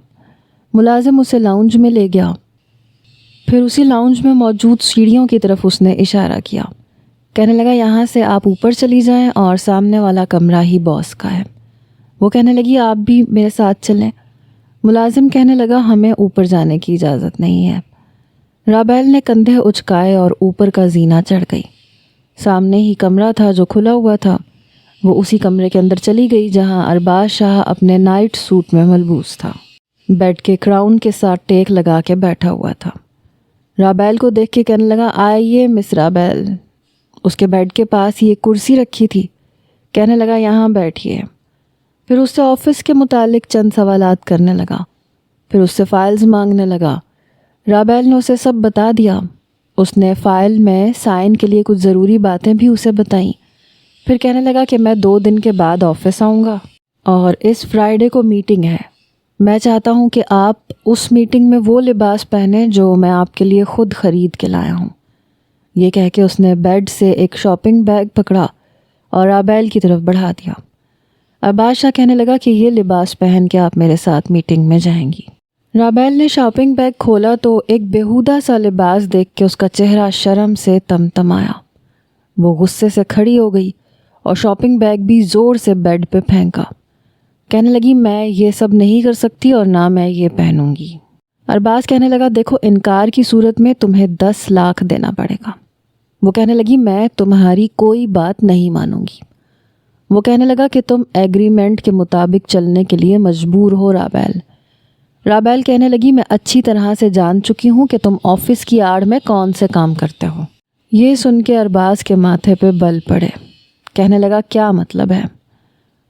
ملازم اسے لاؤنج میں لے گیا، پھر اسی لاؤنج میں موجود سیڑھیوں کی طرف اس نے اشارہ کیا، کہنے لگا یہاں سے آپ اوپر چلی جائیں اور سامنے والا کمرہ ہی باس کا ہے۔ وہ کہنے لگی آپ بھی میرے ساتھ چلیں۔ ملازم کہنے لگا ہمیں اوپر جانے کی اجازت نہیں ہے۔ رابیل نے کندھے اچکائے اور اوپر کا زینہ چڑھ گئی۔ سامنے ہی کمرہ تھا جو کھلا ہوا تھا۔ وہ اسی کمرے کے اندر چلی گئی جہاں ارباز شاہ اپنے نائٹ سوٹ میں ملبوس تھا، بیڈ کے کراؤن کے ساتھ ٹیک لگا کے بیٹھا ہوا تھا۔ رابیل کو دیکھ کے کہنے لگا، آئیے مس رابیل۔ اس کے بیڈ کے پاس ہی ایک کرسی رکھی تھی۔ کہنے لگا، یہاں بیٹھیے۔ پھر اس سے آفس کے متعلق چند سوالات کرنے لگا، پھر اس سے فائلز مانگنے لگا۔ رابیل نے اسے سب بتا دیا۔ اس نے فائل میں سائن کے لیے کچھ ضروری باتیں بھی اسے بتائیں۔ پھر کہنے لگا کہ میں 2 دن کے بعد آفس آؤں گا اور اس فرائیڈے کو میٹنگ ہے۔ میں چاہتا ہوں کہ آپ اس میٹنگ میں وہ لباس پہنیں جو میں آپ کے لیے خود خرید کے لایا ہوں۔ یہ کہہ کے اس نے بیڈ سے ایک شاپنگ بیگ پکڑا اور رابیل کی طرف بڑھا دیا۔ ارباز شاہ کہنے لگا کہ یہ لباس پہن کے آپ میرے ساتھ میٹنگ میں جائیں گی۔ رابیل نے شاپنگ بیگ کھولا تو ایک بیہودہ سا لباس دیکھ کے اس کا چہرہ شرم سے تمتمایا۔ وہ غصے سے کھڑی ہو گئی اور شاپنگ بیگ بھی زور سے بیڈ پہ پھینکا۔ کہنے لگی، میں یہ سب نہیں کر سکتی اور نہ میں یہ پہنوں گی۔ ارباز کہنے لگا، دیکھو انکار کی صورت میں تمہیں 10 لاکھ دینا پڑے گا۔ وہ کہنے لگی، میں تمہاری کوئی بات نہیں مانوں گی۔ وہ کہنے لگا کہ تم ایگریمنٹ کے مطابق چلنے کے لیے مجبور ہو رابیل۔ رابیل کہنے لگی، میں اچھی طرح سے جان چکی ہوں کہ تم آفس کی آڑ میں کون سے کام کرتے ہو۔ یہ سن کے ارباز کے ماتھے پہ بل پڑے۔ کہنے لگا، کیا مطلب ہے؟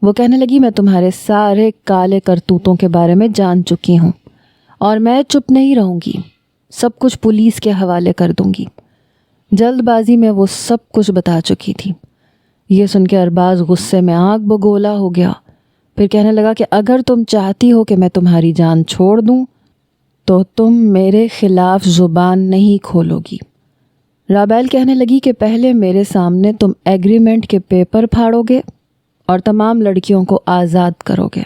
وہ کہنے لگی، میں تمہارے سارے کالے کرتوتوں کے بارے میں جان چکی ہوں اور میں چپ نہیں رہوں گی، سب کچھ پولیس کے حوالے کر دوں گی۔ جلد بازی میں وہ سب کچھ بتا چکی تھی۔ یہ سن کے ارباز غصے میں آگ بگولا ہو گیا۔ پھر کہنے لگا کہ اگر تم چاہتی ہو کہ میں تمہاری جان چھوڑ دوں تو تم میرے خلاف زبان نہیں کھولو گی۔ رابیل کہنے لگی کہ پہلے میرے سامنے تم ایگریمنٹ کے پیپر پھاڑو گے اور تمام لڑکیوں کو آزاد کرو گے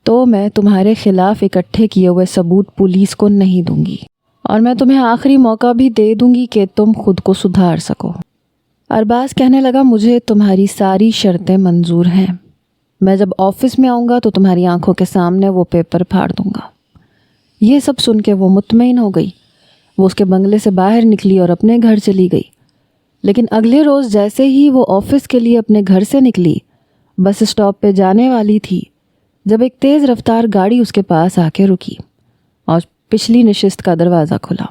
تو میں تمہارے خلاف اکٹھے کیے ہوئے ثبوت پولیس کو نہیں دوں گی اور میں تمہیں آخری موقع بھی دے دوں گی کہ تم خود کو سدھار سکو۔ ارباز کہنے لگا، مجھے تمہاری ساری شرطیں منظور ہیں۔ میں جب آفس میں آؤں گا تو تمہاری آنکھوں کے سامنے وہ پیپر پھاڑ دوں گا۔ یہ سب سن کے وہ مطمئن ہو گئی۔ وہ اس کے بنگلے سے باہر نکلی اور اپنے گھر چلی گئی۔ لیکن اگلے روز جیسے ہی وہ آفس کے لیے اپنے گھر سے نکلی، بس اسٹاپ پہ جانے والی تھی جب ایک تیز رفتار گاڑی اس کے پاس آ کے رکی اور پچھلی نشست کا دروازہ کھلا۔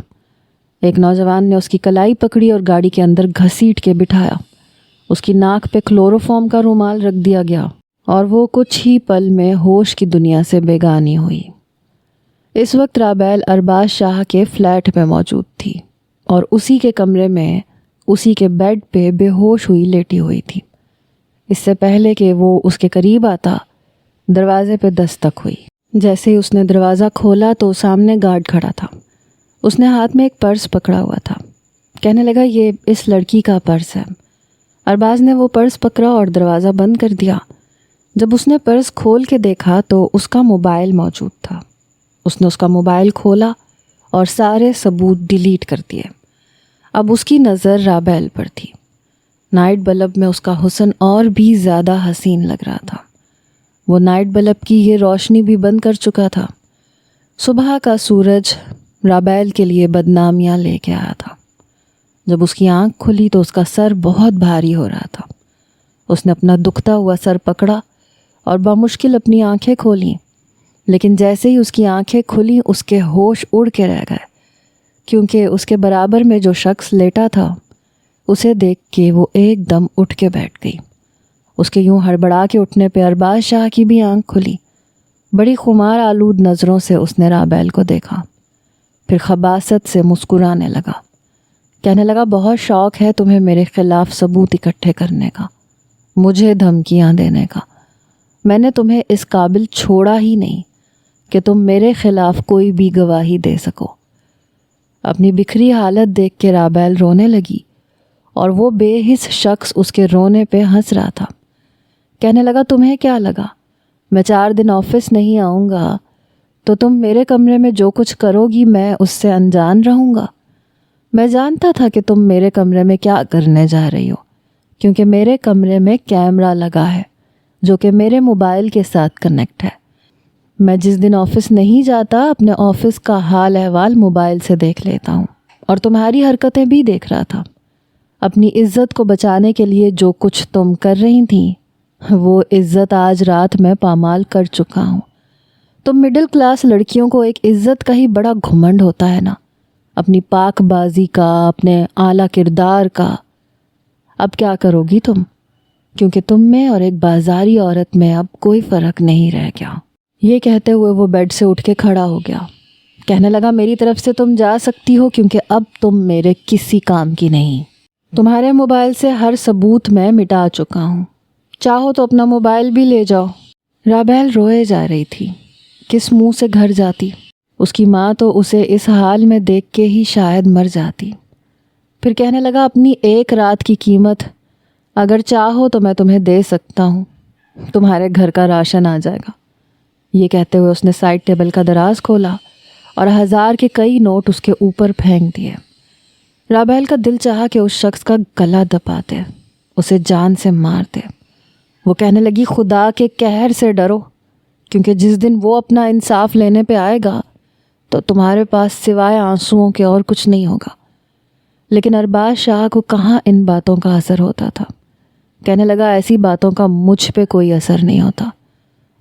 ایک نوجوان نے اس کی کلائی پکڑی اور گاڑی کے اندر گھسیٹ کے بٹھایا۔ اس کی ناک پہ کلوروفارم کا رومال رکھ دیا گیا اور وہ کچھ ہی پل میں ہوش کی دنیا سے بیگانی ہوئی۔ اس وقت رابیل ارباز شاہ کے فلیٹ میں موجود تھی اور اسی کے کمرے میں اسی کے بیڈ پہ بے ہوش ہوئی لیٹی ہوئی تھی۔ اس سے پہلے کہ وہ اس کے قریب آتا، دروازے پہ دستک ہوئی۔ جیسے ہی اس نے دروازہ کھولا تو سامنے گارڈ کھڑا تھا۔ اس نے ہاتھ میں ایک پرس پکڑا ہوا تھا۔ کہنے لگا، یہ اس لڑکی کا پرس ہے۔ ارباز نے وہ پرس پکڑا اور دروازہ بند کر دیا۔ جب اس نے پرس کھول کے دیکھا تو اس کا موبائل موجود تھا۔ اس نے اس کا موبائل کھولا اور سارے ثبوت ڈیلیٹ کر دیے۔ اب اس کی نظر رابیل پر تھی۔ نائٹ بلب میں اس کا حسن اور بھی زیادہ حسین لگ رہا تھا۔ وہ نائٹ بلب کی یہ روشنی بھی بند کر چکا تھا۔ صبح کا سورج رابیل کے لیے بدنامیاں لے کے آیا تھا۔ جب اس کی آنکھ کھلی تو اس کا سر بہت بھاری ہو رہا تھا۔ اس نے اپنا دکھتا ہوا سر پکڑا اور بمشکل اپنی آنکھیں کھولیں، لیکن جیسے ہی اس کی آنکھیں کھلیں اس کے ہوش اڑ کے رہ گئے، کیونکہ اس کے برابر میں جو شخص لیٹا تھا اسے دیکھ کے وہ ایک دم اٹھ کے بیٹھ گئی۔ اس کے یوں ہڑبڑا کے اٹھنے پہ ارباز شاہ کی بھی آنکھ کھلی۔ بڑی خمار آلود نظروں سے اس نے رابیل کو دیکھا، پھر خباثت سے مسکرانے لگا۔ کہنے لگا، بہت شوق ہے تمہیں میرے خلاف ثبوت اکٹھے کرنے کا، مجھے دھمکیاں دینے کا۔ میں نے تمہیں اس قابل چھوڑا ہی نہیں کہ تم میرے خلاف کوئی بھی گواہی دے سکو۔ اپنی بکھری حالت دیکھ کے رابیل رونے لگی اور وہ بے حس شخص اس کے رونے پہ ہنس رہا تھا۔ کہنے لگا، تمہیں کیا لگا میں 4 دن آفس نہیں آؤں گا تو تم میرے کمرے میں جو کچھ کرو گی میں اس سے انجان رہوں گا؟ میں جانتا تھا کہ تم میرے کمرے میں کیا کرنے جا رہی ہو، کیونکہ میرے کمرے میں کیمرہ لگا ہے جو کہ میرے موبائل کے ساتھ کنیکٹ ہے۔ میں جس دن آفس نہیں جاتا اپنے آفس کا حال احوال موبائل سے دیکھ لیتا ہوں۔ اور تمہاری حرکتیں بھی دیکھ رہا تھا۔ اپنی عزت کو بچانے کے لیے جو کچھ تم کر رہی تھیں وہ عزت آج رات میں پامال کر چکا ہوں۔ تم مڈل کلاس لڑکیوں کو ایک عزت کا ہی بڑا گھمنڈ ہوتا ہے نا، اپنی پاک بازی کا، اپنے اعلیٰ کردار کا۔ اب کیا کرو گی تم؟ کیونکہ تم میں اور ایک بازاری عورت میں اب کوئی فرق نہیں رہ گیا۔ یہ کہتے ہوئے وہ بیڈ سے اٹھ کے کھڑا ہو گیا، کہنے لگا میری طرف سے تم جا سکتی ہو کیونکہ اب تم میرے کسی کام کی نہیں۔ تمہارے موبائل سے ہر ثبوت میں مٹا چکا ہوں، چاہو تو اپنا موبائل بھی لے جاؤ۔ رابیل روئے جا رہی تھی، کس منہ سے گھر جاتی؟ اس کی ماں تو اسے اس حال میں دیکھ کے ہی شاید مر جاتی۔ پھر کہنے لگا اپنی ایک رات کی قیمت اگر چاہو تو میں تمہیں دے سکتا ہوں، تمہارے گھر کا راشن آ جائے گا۔ یہ کہتے ہوئے اس نے سائڈ ٹیبل کا دراز کھولا اور 1000 کے کئی نوٹ اس کے اوپر پھینک دیے۔ رابیل کا دل چاہا کہ اس شخص کا گلا دباتے، اسے جان سے مارتے۔ وہ کہنے لگی خدا کے قہر سے ڈرو، کیونکہ جس دن وہ اپنا انصاف لینے پہ آئے گا تو تمہارے پاس سوائے آنسوؤں کے اور کچھ نہیں ہوگا۔ لیکن ارباز شاہ کو کہاں ان باتوں کا اثر ہوتا تھا۔ کہنے لگا ایسی باتوں کا مجھ پہ کوئی اثر نہیں ہوتا۔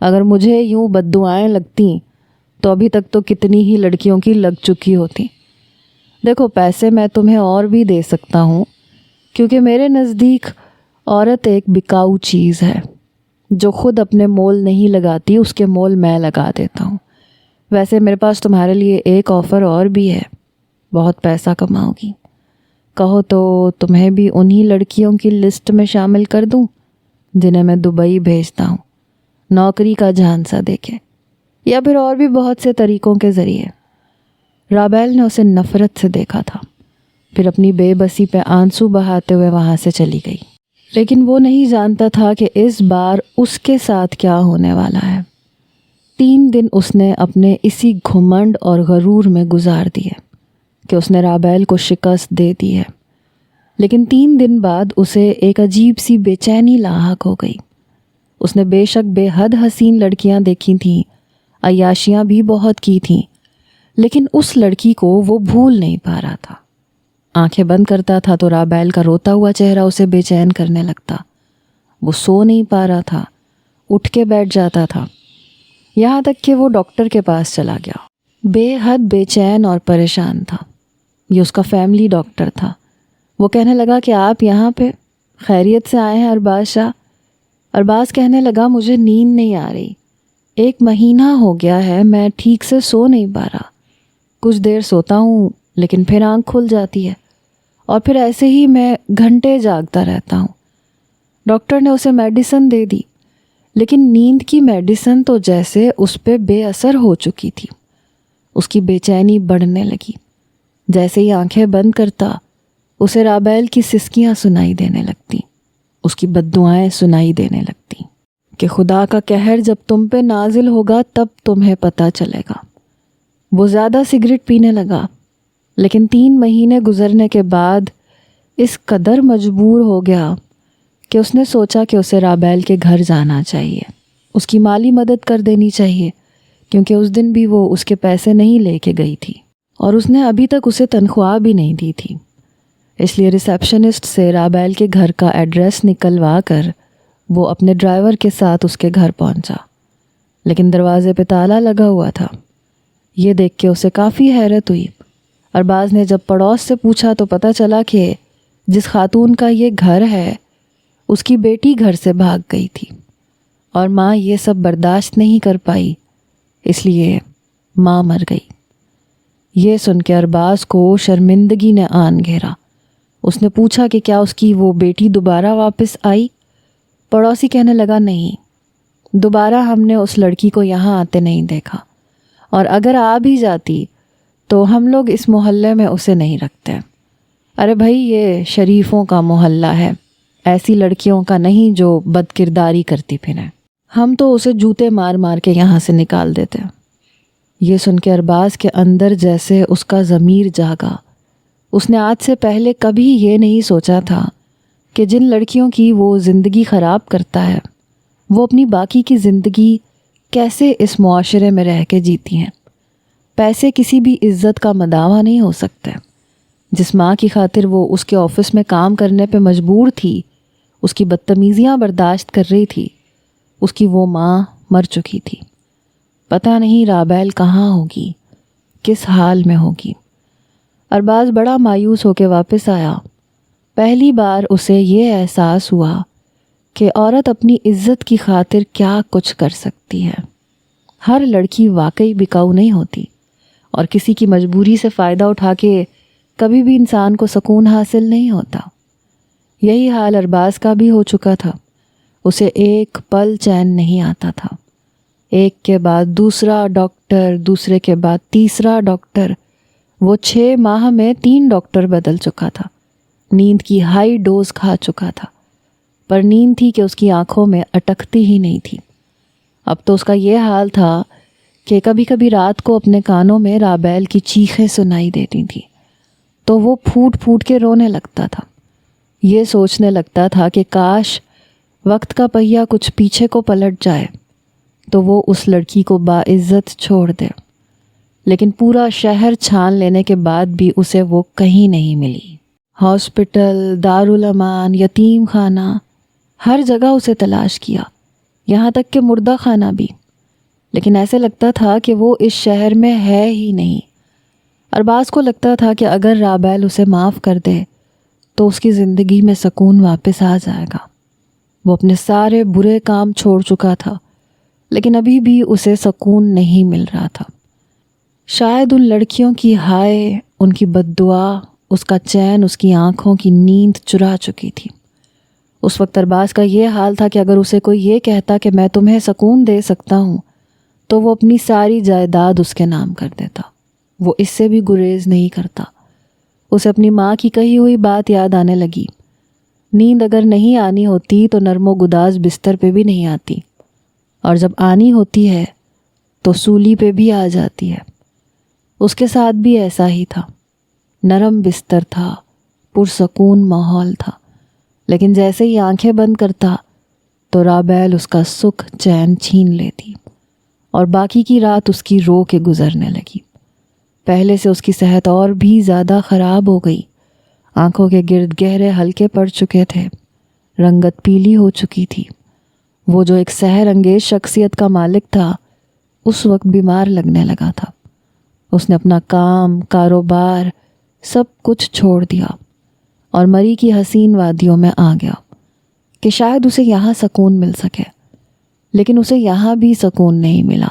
اگر مجھے یوں بددعائیں لگتیں تو ابھی تک تو کتنی ہی لڑکیوں کی لگ چکی ہوتی۔ دیکھو پیسے میں تمہیں اور بھی دے سکتا ہوں، کیونکہ میرے نزدیک عورت ایک بکاؤ چیز ہے، جو خود اپنے مول نہیں لگاتی اس کے مول میں لگا دیتا ہوں۔ ویسے میرے پاس تمہارے لیے ایک آفر اور بھی ہے، بہت پیسہ کماؤ گی، کہو تو تمہیں بھی انہی لڑکیوں کی لسٹ میں شامل کر دوں جنہیں میں دبئی بھیجتا ہوں، نوکری کا جھانسا دے کے، یا پھر اور بھی بہت سے طریقوں کے ذریعے۔ رابیل نے اسے نفرت سے دیکھا تھا، پھر اپنی بے بسی پہ آنسو بہاتے ہوئے وہاں سے چلی گئی۔ لیکن وہ نہیں جانتا تھا کہ اس بار اس کے ساتھ کیا ہونے والا ہے۔ 3 دن اس نے اپنے اسی گھمنڈ اور غرور میں گزار دیے کہ اس نے رابیل کو شکست دے دی ہے، لیکن 3 دن بعد اسے ایک عجیب سی بے چینی لاحق ہو گئی۔ اس نے بے شک بے حد حسین لڑکیاں دیکھی تھیں، عیاشیاں بھی بہت کی تھیں، لیکن اس لڑکی کو وہ بھول نہیں پا رہا تھا۔ آنکھیں بند کرتا تھا تو رابیل کا روتا ہوا چہرہ اسے بے چین کرنے لگتا۔ وہ سو نہیں پا رہا تھا، اٹھ کے بیٹھ جاتا تھا، یہاں تک کہ وہ ڈاکٹر کے پاس چلا گیا۔ بے حد بے چین اور پریشان تھا۔ یہ اس کا فیملی ڈاکٹر تھا۔ وہ کہنے لگا کہ آپ یہاں پہ خیریت سے آئے ہیں ارباز شاہ؟ ارباز کہنے لگا مجھے نیند نہیں آ رہی، 1 مہینہ ہو گیا ہے میں ٹھیک سے سو نہیں پا رہا، کچھ دیر سوتا ہوں لیکن پھر آنکھ کھل جاتی ہے اور پھر ایسے ہی میں گھنٹے جاگتا رہتا ہوں۔ ڈاکٹر نے اسے میڈیسن دے دی، لیکن نیند کی میڈیسن تو جیسے اس پہ بے اثر ہو چکی تھی۔ اس کی بے چینی بڑھنے لگی۔ جیسے ہی آنکھیں بند کرتا اسے رابیل کی سسکیاں سنائی دینے لگتی، اس کی بددعائیں سنائی دینے لگتی کہ خدا کا قہر جب تم پہ نازل ہوگا تب تمہیں پتہ چلے گا۔ وہ زیادہ سگریٹ پینے لگا، لیکن 3 مہینے گزرنے کے بعد اس قدر مجبور ہو گیا کہ اس نے سوچا کہ اسے رابیل کے گھر جانا چاہیے، اس کی مالی مدد کر دینی چاہیے، کیونکہ اس دن بھی وہ اس کے پیسے نہیں لے کے گئی تھی اور اس نے ابھی تک اسے تنخواہ بھی نہیں دی تھی۔ اس لیے ریسیپشنسٹ سے رابیل کے گھر کا ایڈریس نکلوا کر وہ اپنے ڈرائیور کے ساتھ اس کے گھر پہنچا، لیکن دروازے پہ تالا لگا ہوا تھا۔ یہ دیکھ کے اسے کافی حیرت ہوئی۔ ارباز نے جب پڑوس سے پوچھا تو پتہ چلا کہ جس خاتون کا یہ گھر ہے اس کی بیٹی گھر سے بھاگ گئی تھی اور ماں یہ سب برداشت نہیں کر پائی، اس لیے ماں مر گئی۔ یہ سن کے ارباز کو شرمندگی نے آن گھیرا۔ اس نے پوچھا کہ کیا اس کی وہ بیٹی دوبارہ واپس آئی؟ پڑوسی کہنے لگا نہیں، دوبارہ ہم نے اس لڑکی کو یہاں آتے نہیں دیکھا، اور اگر آ بھی جاتی تو ہم لوگ اس محلے میں اسے نہیں رکھتے۔ ارے بھائی یہ شریفوں کا محلہ ہے، ایسی لڑکیوں کا نہیں جو بد کرداری کرتی پھریں، ہم تو اسے جوتے مار مار کے یہاں سے نکال دیتے۔ یہ سن کے ارباز کے اندر جیسے اس کا ضمیر جاگا۔ اس نے آج سے پہلے کبھی یہ نہیں سوچا تھا کہ جن لڑکیوں کی وہ زندگی خراب کرتا ہے وہ اپنی باقی کی زندگی کیسے اس معاشرے میں رہ کے جیتی ہیں۔ پیسے کسی بھی عزت کا مداوع نہیں ہو سکتے، جس ماں کی خاطر وہ اس کے آفس میں کام کرنے پہ مجبور تھی، اس کی بدتمیزیاں برداشت کر رہی تھی، اس کی وہ ماں مر چکی تھی۔ پتہ نہیں رابعل کہاں ہوگی، کس حال میں ہوگی۔ ارباز بڑا مایوس ہو کے واپس آیا۔ پہلی بار اسے یہ احساس ہوا کہ عورت اپنی عزت کی خاطر کیا کچھ کر سکتی ہے۔ ہر لڑکی واقعی بکاؤ نہیں ہوتی، اور کسی کی مجبوری سے فائدہ اٹھا کے کبھی بھی انسان کو سکون حاصل نہیں ہوتا۔ یہی حال ارباز کا بھی ہو چکا تھا۔ اسے ایک پل چین نہیں آتا تھا۔ ایک کے بعد دوسرا ڈاکٹر، دوسرے کے بعد تیسرا ڈاکٹر۔ وہ 6 ماہ میں 3 ڈاکٹر بدل چکا تھا۔ نیند کی ہائی ڈوز کھا چکا تھا، پر نیند تھی کہ اس کی آنکھوں میں اٹکتی ہی نہیں تھی۔ اب تو اس کا یہ حال تھا کہ کبھی کبھی رات کو اپنے کانوں میں رابعل کی چیخیں سنائی دیتی تھیں، تو وہ پھوٹ پھوٹ کے رونے لگتا تھا۔ یہ سوچنے لگتا تھا کہ کاش وقت کا پہیہ کچھ پیچھے کو پلٹ جائے تو وہ اس لڑکی کو باعزت چھوڑ دے، لیکن پورا شہر چھان لینے کے بعد بھی اسے وہ کہیں نہیں ملی۔ ہاسپٹل، دارالامان، یتیم خانہ، ہر جگہ اسے تلاش کیا، یہاں تک کہ مردہ خانہ بھی، لیکن ایسے لگتا تھا کہ وہ اس شہر میں ہے ہی نہیں۔ ارباز کو لگتا تھا کہ اگر رابعل اسے معاف کر دے تو اس کی زندگی میں سکون واپس آ جائے گا۔ وہ اپنے سارے برے کام چھوڑ چکا تھا، لیکن ابھی بھی اسے سکون نہیں مل رہا تھا۔ شاید ان لڑکیوں کی ہائے، ان کی بد دعا، اس کا چین اس کی آنکھوں کی نیند چرا چکی تھی۔ اس وقت ارباز کا یہ حال تھا کہ اگر اسے کوئی یہ کہتا کہ میں تمہیں سکون دے سکتا ہوں تو وہ اپنی ساری جائیداد اس کے نام کر دیتا۔ وہ اس سے بھی گریز نہیں کرتا۔ اسے اپنی ماں کی کہی ہوئی بات یاد آنے لگی، نیند اگر نہیں آنی ہوتی تو نرم و گداز بستر پہ بھی نہیں آتی، اور جب آنی ہوتی ہے تو سولی پہ بھی آ جاتی ہے۔ اس کے ساتھ بھی ایسا ہی تھا۔ نرم بستر تھا، پرسکون ماحول تھا، لیکن جیسے ہی آنکھیں بند کرتا تو رابعل اس کا سکھ چین چھین لیتی، اور باقی کی رات اس کی رو کے گزرنے لگی۔ پہلے سے اس کی صحت اور بھی زیادہ خراب ہو گئی۔ آنکھوں کے گرد گہرے حلقے پڑ چکے تھے، رنگت پیلی ہو چکی تھی۔ وہ جو ایک سحر انگیز شخصیت کا مالک تھا، اس وقت بیمار لگنے لگا تھا۔ اس نے اپنا کام، کاروبار، سب کچھ چھوڑ دیا اور مری کی حسین وادیوں میں آ گیا کہ شاید اسے یہاں سکون مل سکے، لیکن اسے یہاں بھی سکون نہیں ملا۔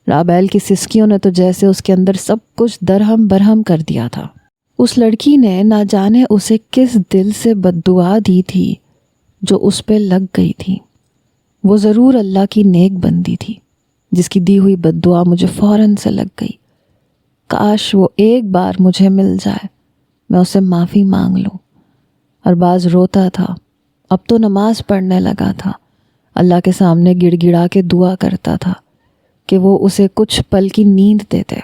رابعل کی سسکیوں نے تو جیسے اس کے اندر سب کچھ درہم برہم کر دیا تھا۔ اس لڑکی نے نہ جانے اسے کس دل سے بد دعا دی تھی جو اس پہ لگ گئی تھی۔ وہ ضرور اللہ کی نیک بندی تھی جس کی دی ہوئی بد دعا مجھے فوراً سے لگ گئی۔ کاش وہ ایک بار مجھے مل جائے، میں اسے معافی مانگ لوں۔ ارباز روتا تھا، اب تو نماز پڑھنے لگا تھا، اللہ کے سامنے گڑ گڑا کے دعا کرتا تھا کہ وہ اسے کچھ پل کی نیند دیتے۔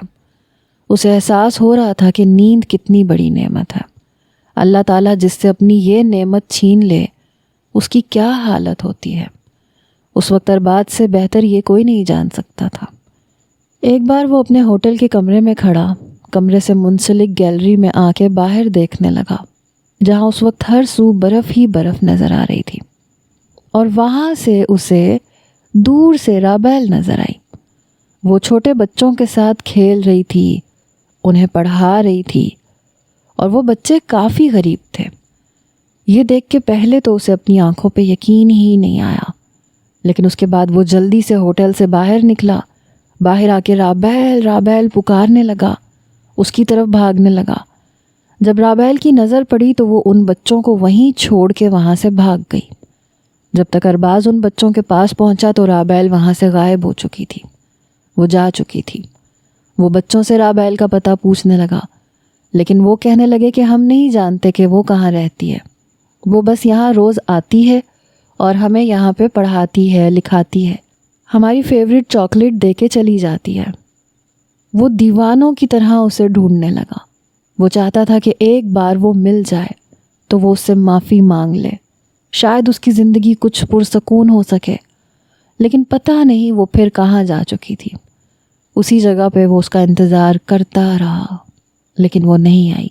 اسے احساس ہو رہا تھا کہ نیند کتنی بڑی نعمت ہے۔ اللہ تعالیٰ جس سے اپنی یہ نعمت چھین لے اس کی کیا حالت ہوتی ہے۔ اس وقت ارباز سے بہتر یہ کوئی نہیں جان سکتا تھا۔ ایک بار وہ اپنے ہوٹل کے کمرے میں کھڑا، کمرے سے منسلک گیلری میں آ کے باہر دیکھنے لگا، جہاں اس وقت ہر سو برف ہی برف نظر آ رہی تھی، اور وہاں سے اسے دور سے رابعل نظر آئی۔ وہ چھوٹے بچوں کے ساتھ کھیل رہی تھی، انہیں پڑھا رہی تھی، اور وہ بچے کافی غریب تھے۔ یہ دیکھ کے پہلے تو اسے اپنی آنکھوں پہ یقین ہی نہیں آیا، لیکن اس کے بعد وہ جلدی سے ہوٹل سے باہر نکلا، باہر آ کے رابعل رابعل پکارنے لگا، اس کی طرف بھاگنے لگا۔ جب رابعل کی نظر پڑی تو وہ ان بچوں کو وہیں چھوڑ کے وہاں سے بھاگ گئی۔ جب تک ارباز ان بچوں کے پاس پہنچا تو رابعل وہاں سے غائب ہو چکی تھی، وہ جا چکی تھی۔ وہ بچوں سے رابعل کا پتہ پوچھنے لگا، لیکن وہ کہنے لگے کہ ہم نہیں جانتے کہ وہ کہاں رہتی ہے، وہ بس یہاں روز آتی ہے اور ہمیں یہاں پہ پڑھاتی ہے، لکھاتی ہے، ہماری فیوریٹ چاکلیٹ دے کے چلی جاتی ہے۔ وہ دیوانوں کی طرح اسے ڈھونڈنے لگا۔ وہ چاہتا تھا کہ ایک بار وہ مل جائے تو وہ اس سے معافی مانگ لے، شاید اس کی زندگی کچھ پرسکون ہو سکے، لیکن پتہ نہیں وہ پھر کہاں جا چکی تھی۔ اسی جگہ پہ وہ اس کا انتظار کرتا رہا، لیکن وہ نہیں آئی۔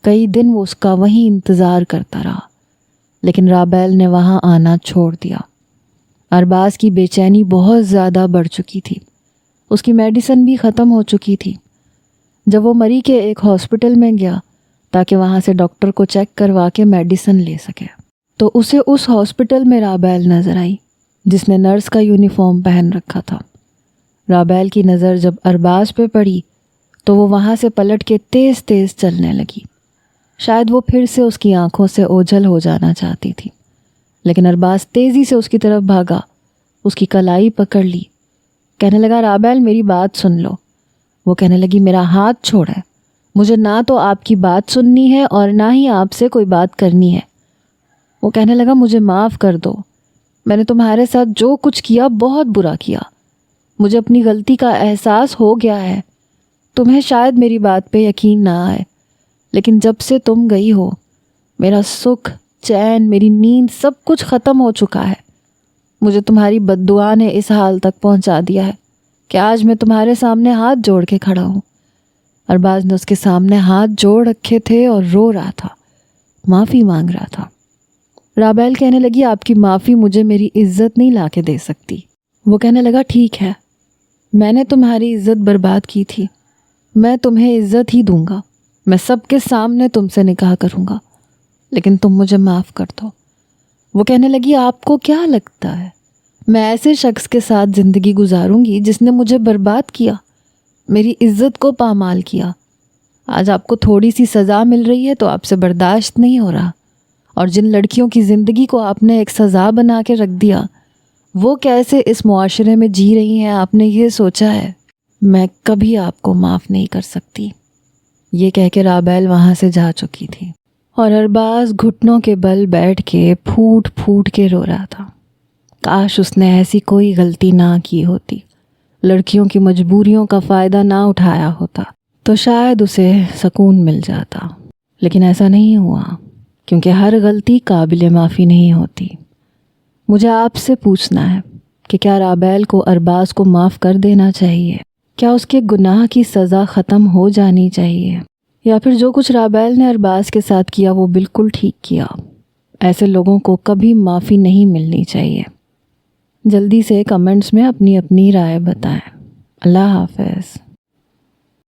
کئی دن وہ اس کا وہیں انتظار کرتا رہا، لیکن رابیل نے وہاں آنا چھوڑ دیا۔ ارباز کی بے چینی بہت زیادہ بڑھ چکی تھی، اس کی میڈیسن بھی ختم ہو چکی تھی۔ جب وہ مری کے ایک ہاسپٹل میں گیا تاکہ وہاں سے ڈاکٹر کو چیک کروا کے میڈیسن لے سکے، تو اسے اس ہاسپٹل میں رابیل نظر آئی جس نے نرس کا یونیفارم پہن رکھا تھا۔ رابیل کی نظر جب ارباز پہ پڑی تو وہ وہاں سے پلٹ کے تیز تیز چلنے لگی۔ شاید وہ پھر سے اس کی آنکھوں سے اوجھل ہو جانا چاہتی تھی، لیکن ارباز تیزی سے اس کی طرف بھاگا، اس کی کلائی پکڑ لی، کہنے لگا رابیل میری بات سن لو۔ وہ کہنے لگی میرا ہاتھ چھوڑے، مجھے نہ تو آپ کی بات سننی ہے اور نہ ہی آپ سے کوئی بات کرنی ہے۔ وہ کہنے لگا مجھے معاف کر دو، میں نے تمہارے ساتھ جو کچھ کیا بہت برا کیا، مجھے اپنی غلطی کا احساس ہو گیا ہے۔ تمہیں شاید میری بات پہ یقین نہ آئے، لیکن جب سے تم گئی ہو میرا سکھ، چین، میری نیند سب کچھ ختم ہو چکا ہے۔ مجھے تمہاری بد دعا نے اس حال تک پہنچا دیا ہے کہ آج میں تمہارے سامنے ہاتھ جوڑ کے کھڑا ہوں۔ ارباز نے اس کے سامنے ہاتھ جوڑ رکھے تھے اور رو رہا تھا، معافی مانگ رہا تھا۔ رابیل کہنے لگی آپ کی معافی مجھے میری عزت نہیں لا کے دے سکتی۔ وہ کہنے لگا ٹھیک ہے، میں نے تمہاری عزت برباد کی تھی، میں تمہیں عزت ہی دوں گا، میں سب کے سامنے تم سے نکاح کروں گا، لیکن تم مجھے معاف کر دو۔ وہ کہنے لگی آپ کو کیا لگتا ہے میں ایسے شخص کے ساتھ زندگی گزاروں گی جس نے مجھے برباد کیا، میری عزت کو پامال کیا؟ آج آپ کو تھوڑی سی سزا مل رہی ہے تو آپ سے برداشت نہیں ہو رہا، اور جن لڑکیوں کی زندگی کو آپ نے ایک سزا بنا کے رکھ دیا وہ کیسے اس معاشرے میں جی رہی ہیں آپ نے یہ سوچا ہے؟ میں کبھی آپ کو معاف نہیں کر سکتی۔ یہ کہہ کے رابیل وہاں سے جا چکی تھی، اور ارباز گھٹنوں کے بل بیٹھ کے پھوٹ پھوٹ کے رو رہا تھا۔ کاش اس نے ایسی کوئی غلطی نہ کی ہوتی، لڑکیوں کی مجبوریوں کا فائدہ نہ اٹھایا ہوتا تو شاید اسے سکون مل جاتا، لیکن ایسا نہیں ہوا، کیونکہ ہر غلطی قابل معافی نہیں ہوتی۔ مجھے آپ سے پوچھنا ہے کہ کیا رابیل کو ارباز کو معاف کر دینا چاہیے؟ کیا اس کے گناہ کی سزا ختم ہو جانی چاہیے؟ یا پھر جو کچھ رابیل نے ارباز کے ساتھ کیا وہ بالکل ٹھیک کیا؟ ایسے لوگوں کو کبھی معافی نہیں ملنی چاہیے۔ جلدی سے کمنٹس میں اپنی اپنی رائے بتائیں۔ اللہ حافظ۔